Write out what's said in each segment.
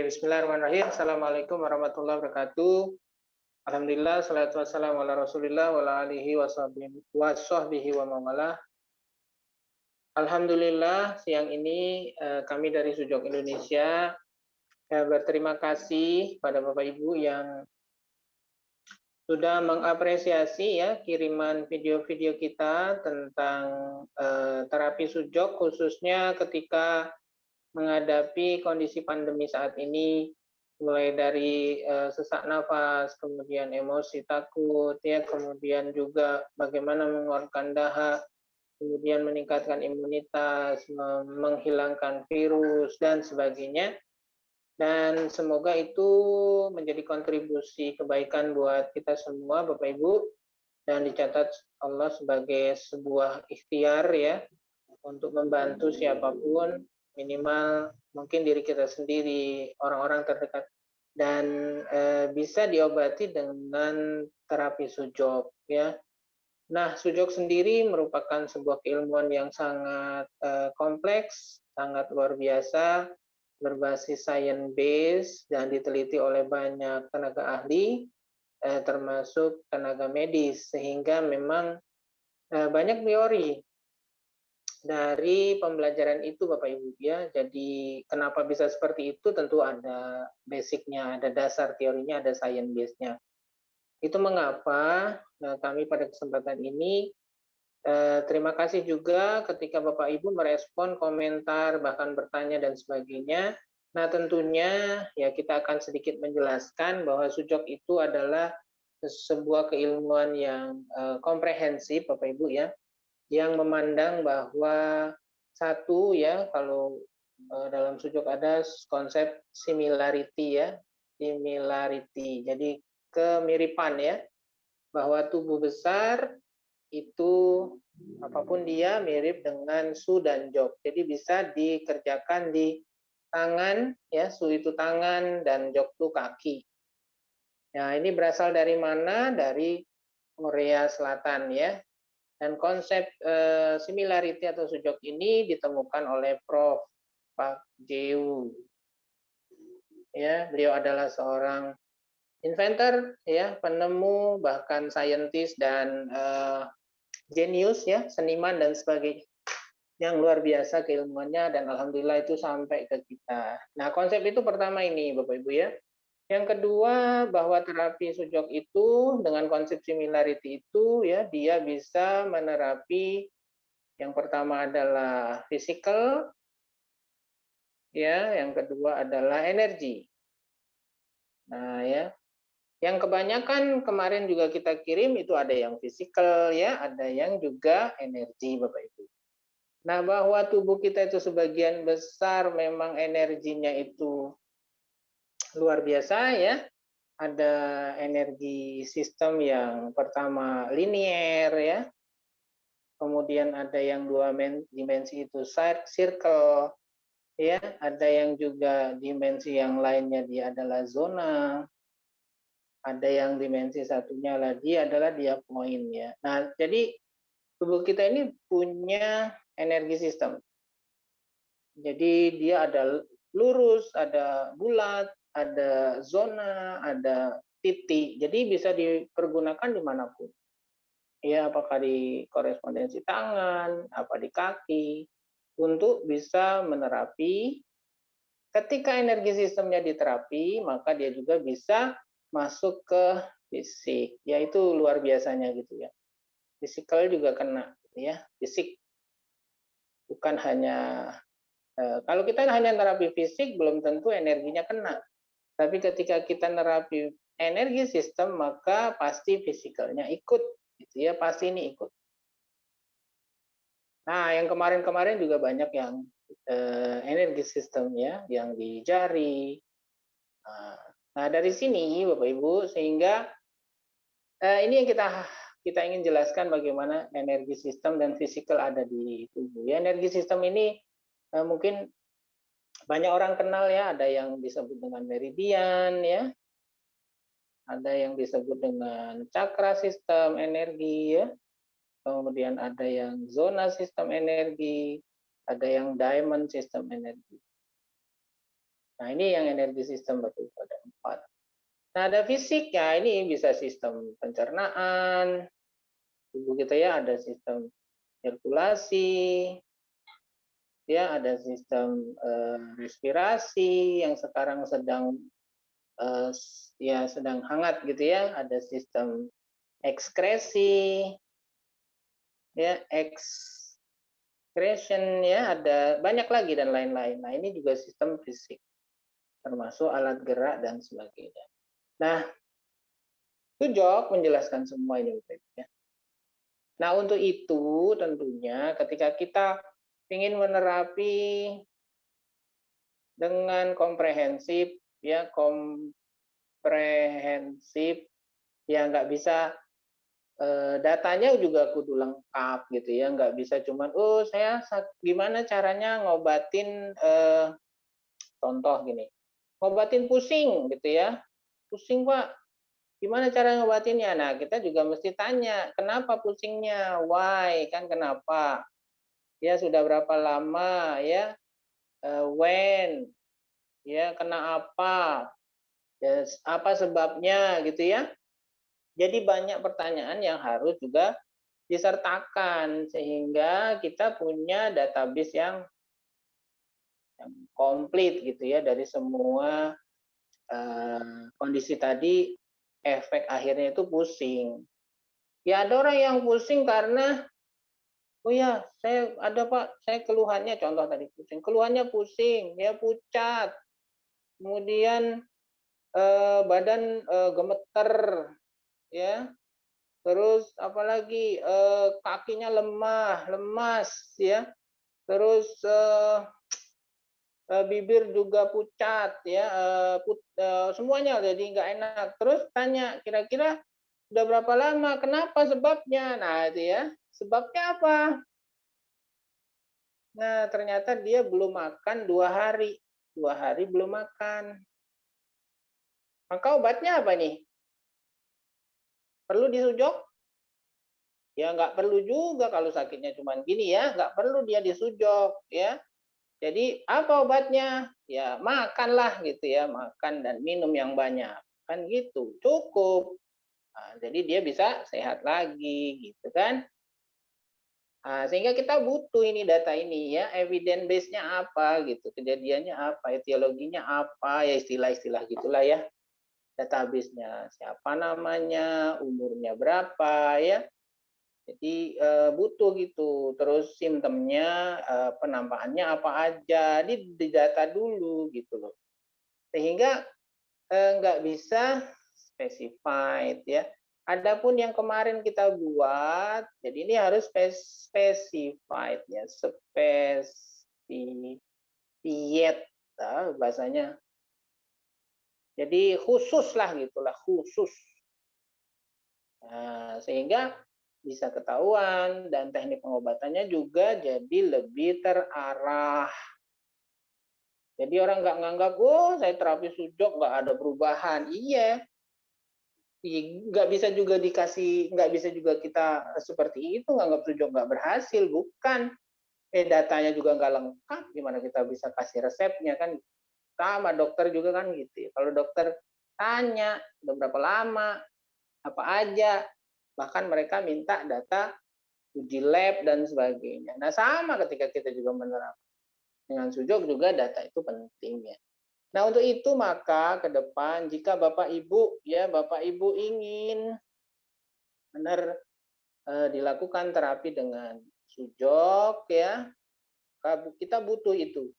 Bismillahirrahmanirrahim. Assalamualaikum warahmatullahi wabarakatuh. Alhamdulillah, salatu wassalamu ala Rasulillah wa ala alihi wa sahbihi wa mawalah. Alhamdulillah, siang ini kami dari Sujok Indonesia berterima kasih pada Bapak Ibu yang sudah mengapresiasi ya kiriman video-video kita tentang terapi sujok, khususnya ketika menghadapi kondisi pandemi saat ini, mulai dari sesak nafas, kemudian emosi takut, ya, kemudian juga bagaimana mengeluarkan dahak, kemudian meningkatkan imunitas, menghilangkan virus dan sebagainya. Dan semoga itu menjadi kontribusi kebaikan buat kita semua, Bapak Ibu, dan dicatat Allah sebagai sebuah ikhtiar ya untuk membantu siapapun, minimal mungkin diri kita sendiri, orang-orang terdekat, dan bisa diobati dengan terapi sujok ya. Nah, sujok sendiri merupakan sebuah keilmuan yang sangat kompleks, sangat luar biasa, berbasis science base dan diteliti oleh banyak tenaga ahli, termasuk tenaga medis, sehingga memang banyak teori dari pembelajaran itu Bapak Ibu ya. Jadi kenapa bisa seperti itu, tentu ada basicnya, ada dasar teorinya, ada science base-nya. Itu mengapa kami pada kesempatan ini terima kasih juga ketika Bapak Ibu merespon komentar, bahkan bertanya dan sebagainya. Nah, tentunya ya kita akan sedikit menjelaskan bahwa sujok itu adalah sebuah keilmuan yang komprehensif Bapak Ibu ya, yang memandang bahwa satu ya, kalau dalam sujok ada konsep similarity ya, similarity. Jadi kemiripan ya, bahwa tubuh besar itu apapun dia mirip dengan su dan jok. Jadi bisa dikerjakan di tangan ya, su itu tangan dan jok itu kaki. Nah, ini berasal dari mana? Dari Korea Selatan ya. Dan konsep similarity atau sujok ini ditemukan oleh Prof. Pak Jeu. Ya, beliau adalah seorang inventor ya, penemu, bahkan saintis dan jenius ya, seniman dan sebagainya, yang luar biasa keilmuannya, dan alhamdulillah itu sampai ke kita. Nah, konsep itu pertama ini Bapak Ibu ya. Yang kedua, bahwa terapi sujok itu dengan konsep similarity itu ya, dia bisa menerapi yang pertama adalah physical ya, yang kedua adalah energi. Nah, ya. Yang kebanyakan kemarin juga kita kirim itu ada yang fisikal ya, ada yang juga energi Bapak Ibu. Nah, bahwa tubuh kita itu sebagian besar memang energinya itu luar biasa ya. Ada energi sistem yang pertama linier ya. Kemudian ada yang dua dimensi itu circle ya, ada yang juga dimensi yang lainnya dia adalah zona. Ada yang dimensi satunya lagi adalah dia point ya. Nah, jadi tubuh kita ini punya energi sistem. Jadi dia ada lurus, ada bulat, ada zona, ada titik. Jadi bisa dipergunakan dimanapun. Ya, apakah di korespondensi tangan, apa di kaki, untuk bisa menerapi. Ketika energi sistemnya diterapi, maka dia juga bisa masuk ke fisik. Ya, itu luar biasanya gitu ya. Fisikal juga kena gitu ya, fisik. Bukan hanya kalau kita hanya terapi fisik belum tentu energinya kena. Tapi ketika kita nerapi energi sistem, maka pasti fisikalnya ikut gitu ya, pasti ini ikut. Nah, yang kemarin-kemarin juga banyak yang energi sistem ya, yang di jari. Nah, dari sini Bapak Ibu, sehingga ini yang kita ingin jelaskan bagaimana energi sistem dan fisikal ada di tubuh. Ya, energi sistem ini mungkin banyak orang kenal ya, ada yang disebut dengan meridian ya, ada yang disebut dengan cakra sistem energi ya, kemudian ada yang zona sistem energi, ada yang diamond sistem energi. Nah, ini yang energi sistem Bapak Ibu ada 4. Nah, ada fisiknya, ini bisa sistem pencernaan, tubuh kita ya, ada sistem sirkulasi, ya, ada sistem respirasi yang sekarang sedang ya sedang hangat gitu ya, ada sistem ekskresi, ya, excretion ya, ada banyak lagi dan lain-lain. Nah, ini juga sistem fisik, termasuk alat gerak dan sebagainya. Nah, Sujok menjelaskan semua ini, ya. Nah, untuk itu tentunya ketika kita ingin menerapi dengan komprehensif, ya, komprehensif, ya nggak bisa datanya juga kudu lengkap gitu ya, nggak bisa cuman, oh saya gimana caranya ngobatin, contoh gini, ngobatin pusing gitu ya, pusing Pak, gimana cara ngobatinnya? Nah, kita juga mesti tanya, kenapa pusingnya? Why? Kan kenapa? Ya, sudah berapa lama ya? When? Ya, kena apa? Ya, apa sebabnya gitu ya? Jadi banyak pertanyaan yang harus juga disertakan sehingga kita punya database yang komplit gitu ya dari semua kondisi tadi. Efek akhirnya itu pusing. Ya ada orang yang pusing karena, oh ya saya ada Pak, saya keluhannya contoh tadi pusing, keluhannya pusing, ya pucat, kemudian badan gemeter, ya, terus apalagi kakinya lemah, lemas, ya, terus bibir juga pucat, ya, semuanya jadi nggak enak. Terus tanya, kira-kira udah berapa lama? Kenapa sebabnya? Nah itu ya, sebabnya apa? Nah ternyata dia belum makan 2 hari, 2 hari belum makan. Maka obatnya apa nih? Perlu disujok? Ya nggak perlu juga kalau sakitnya cuma gini ya, nggak perlu dia disujok ya. Jadi apa obatnya? Ya makanlah gitu ya, makan dan minum yang banyak. Kan gitu, cukup. Nah, jadi dia bisa sehat lagi gitu kan. Nah, sehingga kita butuh ini data ini ya, evidence base-nya apa gitu, kejadiannya apa, etiologinya apa, ya istilah-istilah gitulah ya. Database-nya siapa namanya, umurnya berapa ya. Jadi butuh gitu. Terus simptomnya, penampakannya apa aja, di data dulu gitu loh. Sehingga nggak bisa specified ya. Adapun yang kemarin kita buat, jadi ini harus specified ya, specified bahasanya. Jadi khusus lah gitulah, khusus. Nah, sehingga bisa ketahuan dan teknik pengobatannya juga jadi lebih terarah. Jadi orang nggak nganggap, oh saya terapi sujok nggak ada perubahan. Iya, nggak bisa juga dikasih, nggak bisa juga kita seperti itu nganggap sujok nggak berhasil, bukan. Datanya juga nggak lengkap, gimana kita bisa kasih resepnya kan? Sama dokter juga kan gitu. Kalau dokter tanya udah berapa lama, apa aja, bahkan mereka minta data uji lab dan sebagainya. Nah sama ketika kita juga menerapkan dengan sujok juga data itu penting ya. Nah untuk itu maka ke depan jika Bapak Ibu ya Bapak Ibu ingin benar dilakukan terapi dengan sujok ya, kita butuh itu.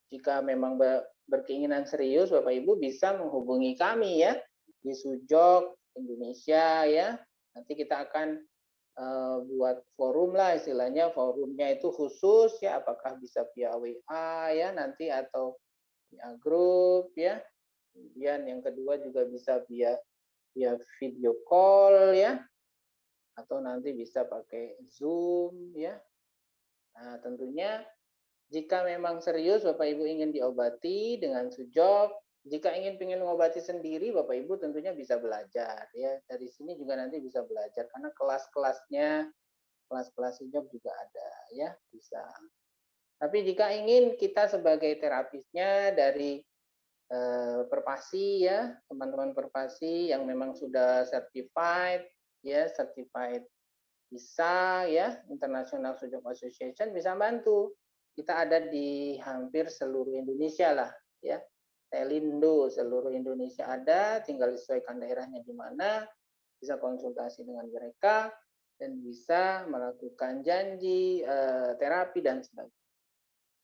Jika memang berkeinginan serius Bapak Ibu bisa menghubungi kami ya di Sujok Indonesia ya. Nanti kita akan buat forum lah istilahnya, forumnya itu khusus ya, apakah bisa via WA ya nanti atau via grup ya. Kemudian yang kedua juga bisa via video call ya, atau nanti bisa pakai Zoom ya. Nah, tentunya jika memang serius Bapak Ibu ingin diobati dengan sujok, jika ingin mengobati sendiri Bapak Ibu tentunya bisa belajar ya. Dari sini juga nanti bisa belajar karena kelas-kelasnya, kelas-kelas sujok juga ada ya, bisa. Tapi jika ingin kita sebagai terapisnya dari Perpasi ya, teman-teman Perpasi yang memang sudah certified ya, certified bisa ya, International Sujok Association bisa bantu. Kita ada di hampir seluruh Indonesia lah ya. Telindo seluruh Indonesia ada, tinggal disesuaikan daerahnya di mana, bisa konsultasi dengan mereka dan bisa melakukan janji terapi dan sebagainya.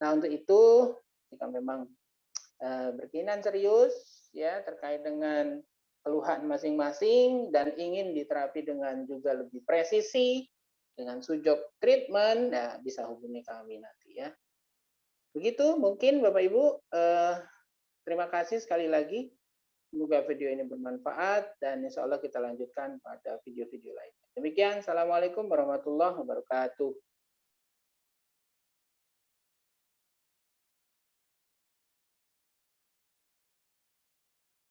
Nah, untuk itu jika memang berkeinginan serius ya terkait dengan keluhan masing-masing dan ingin diterapi dengan juga lebih presisi dengan sujok treatment, ya bisa hubungi kami nanti ya. Begitu mungkin Bapak Ibu, terima kasih sekali lagi. Semoga video ini bermanfaat dan insya Allah kita lanjutkan pada video-video lainnya. Demikian, Assalamualaikum warahmatullahi wabarakatuh.